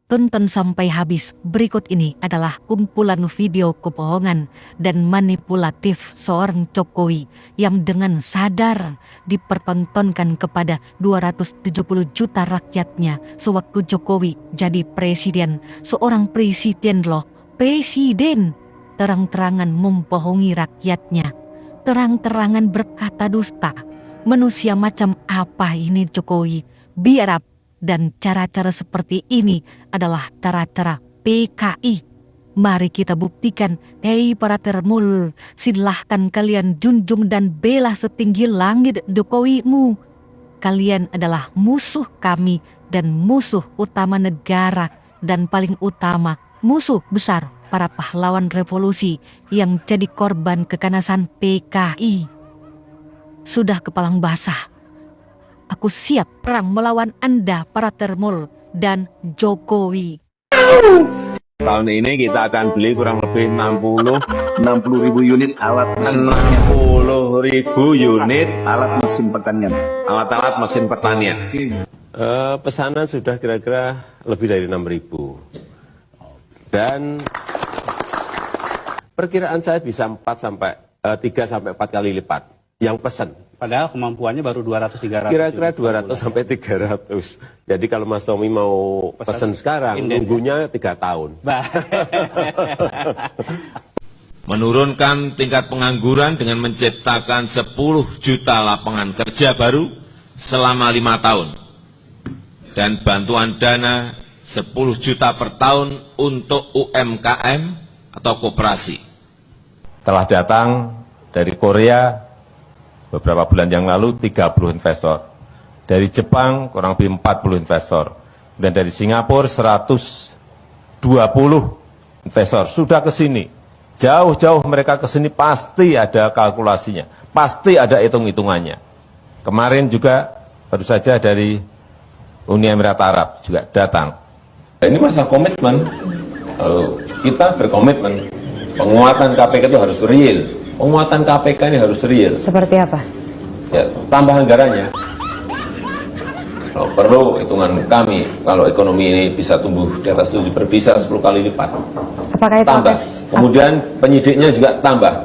Tonton sampai habis. Berikut ini adalah kumpulan video kebohongan dan manipulatif seorang Jokowi yang dengan sadar dipertontonkan kepada 270 juta rakyatnya sewaktu Jokowi jadi presiden. Seorang presiden loh, presiden terang-terangan membohongi rakyatnya, terang-terangan berkata dusta. Manusia macam apa ini Jokowi? Biar dan cara-cara seperti ini adalah cara-cara PKI. Mari kita buktikan. Hei para termul, silahkan kalian junjung dan bela setinggi langit Jokowimu. Kalian adalah musuh kami dan musuh utama negara, dan paling utama musuh besar para pahlawan revolusi yang jadi korban kekanasan PKI. Sudah kepalang basah. Aku siap perang melawan Anda para termul dan Jokowi. Tahun ini kita akan beli kurang lebih 60.000 unit alat mesin 60.000 unit alat mesin pertanian. alat-alat mesin pertanian. Pesanan sudah kira-kira lebih dari 6.000. Dan perkiraan saya bisa 3 sampai 4 kali lipat yang pesan. Padahal kemampuannya baru 200-300. Kira-kira 200 sampai 300. Jadi kalau Mas Tommy mau pesan sekarang, nunggunya 3 tahun. Menurunkan tingkat pengangguran dengan menciptakan 10 juta lapangan kerja baru selama 5 tahun. Dan bantuan dana 10 juta per tahun untuk UMKM atau koperasi. Telah datang dari Korea beberapa bulan yang lalu 30 investor. Dari Jepang kurang lebih 40 investor. Dan dari Singapura 120 investor sudah ke sini. Jauh-jauh mereka ke sini pasti ada kalkulasinya. Pasti ada hitung-hitungannya. Kemarin juga baru saja dari Uni Emirat Arab juga datang. Ini masalah komitmen. Kita berkomitmen. Penguatan KPK itu harus real. Penguatan KPK ini harus real. Seperti apa? Ya, tambah anggarannya. Kalau perlu hitungan kami, kalau ekonomi ini bisa tumbuh di atas 7 bisa 10 kali lipat. Apakah itu tambah. Kemudian penyidiknya juga tambah.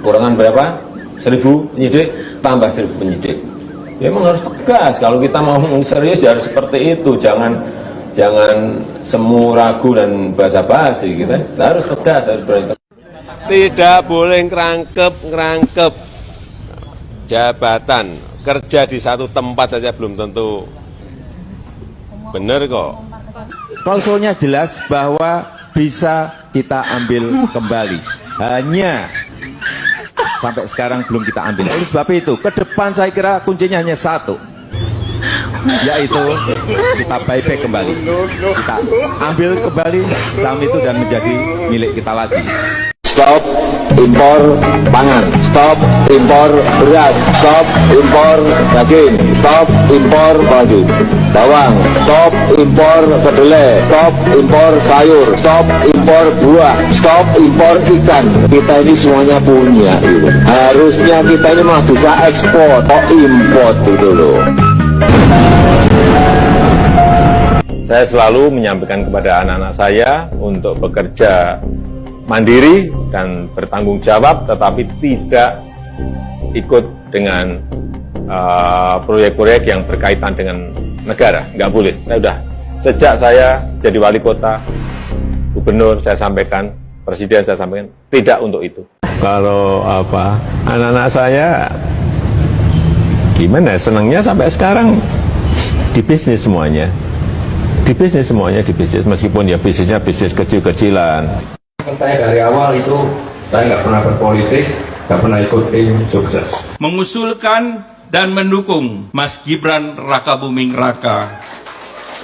Kurangan berapa? 1.000 penyidik, tambah 1.000 penyidik. Ya memang harus tegas. Kalau kita mau serius ya harus seperti itu. Jangan semu ragu dan basa-basi. Kita harus tegas, harus berani. Tidak boleh ngerangkep jabatan. Kerja di satu tempat saja belum tentu benar kok. Klausulnya jelas bahwa bisa kita ambil kembali. Hanya sampai sekarang belum kita ambil. Oleh sebab itu, ke depan saya kira kuncinya hanya satu. Yaitu kita buyback kembali. Kita ambil kembali saham itu dan menjadi milik kita lagi. Stop impor pangan, stop impor beras, stop impor daging, stop impor baju, bawang, stop impor kedelai, stop impor sayur, stop impor buah, stop impor ikan. Kita ini semuanya punya gitu. Harusnya kita ini mah bisa ekspor, kok import gitu loh. Saya selalu menyampaikan kepada anak-anak saya untuk bekerja mandiri dan bertanggung jawab, tetapi tidak ikut dengan proyek-proyek yang berkaitan dengan negara. Nggak boleh. Sejak saya jadi wali kota, gubernur, saya sampaikan, presiden saya sampaikan, tidak untuk itu. Kalau anak-anak saya gimana? Senangnya sampai sekarang di bisnis semuanya. Di bisnis meskipun ya bisnisnya bisnis kecil-kecilan. Saya dari awal itu saya nggak pernah berpolitik, nggak pernah ikut tim sukses. Mengusulkan dan mendukung Mas Gibran Rakabuming Raka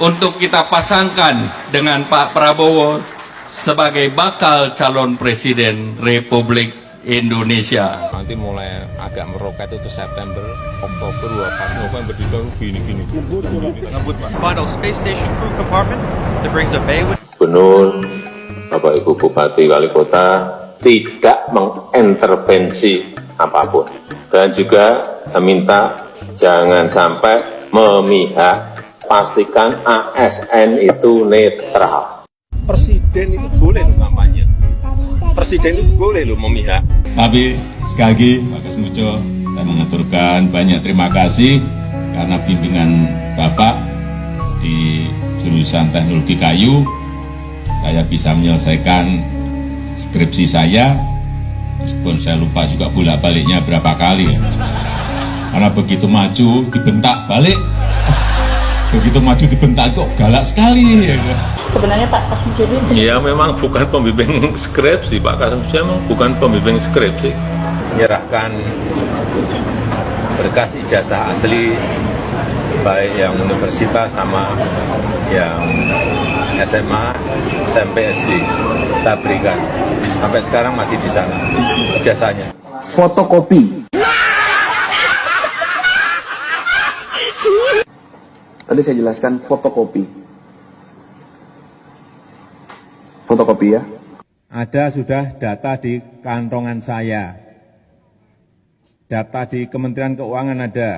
untuk kita pasangkan dengan Pak Prabowo sebagai bakal calon presiden Republik Indonesia. Nanti mulai agak meroket itu September, Oktober, November, Desember, gini. Ngebut final space station crew compartment that brings a bay with Gubernur, Bapak Ibu Bupati, Wali Kota tidak mengintervensi apapun. Dan juga meminta jangan sampai memihak pastikan ASN itu netral. Presiden itu boleh loh kampanye. Presiden itu boleh loh memihak. Tapi sekali lagi Pak Kasmujo, saya mengaturkan banyak terima kasih karena bimbingan Bapak di jurusan teknologi kayu, saya bisa menyelesaikan skripsi saya, meskipun saya lupa juga bolak-baliknya berapa kali ya. Karena begitu maju dibentak balik, begitu maju dibentak kok galak sekali ya. Sebenarnya Pak Kasmujo ini Ya memang bukan pembimbing skripsi, Pak Kasmujo memang bukan pembimbing skripsi. Menyerahkan berkas ijazah asli baik yang universitas sama yang SMA, SMP, SD kita berikan. Sampai sekarang masih di sana ijazahnya. Fotokopi. Tadi saya jelaskan fotokopi. Fotokopi ya. Ada sudah data di kantongan saya. Data di Kementerian Keuangan ada.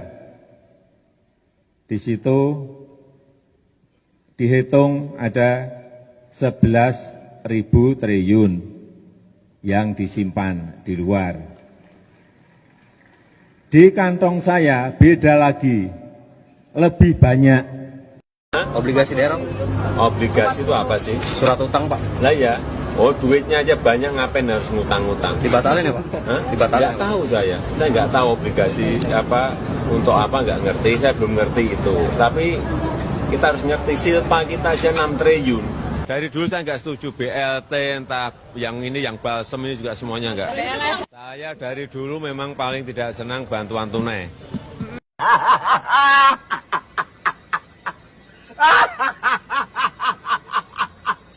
Di situ dihitung ada 11.000 triliun yang disimpan di luar. Di kantong saya beda lagi, lebih banyak. Obligasi daerah? Obligasi itu apa sih? Surat utang, Pak. Lah ya, oh duitnya aja banyak, ngapain harus ngutang-ngutang? Dibatalin ya, Pak? Hah? Dibatalin. Nggak tahu saya nggak tahu obligasi apa, untuk apa nggak ngerti, saya belum ngerti itu. Tapi kita harus ngerti silpa kita aja 6 triliun. Dari dulu saya nggak setuju BLT, entah yang ini, yang balsem ini juga semuanya nggak. Saya dari dulu memang paling tidak senang bantuan tunai.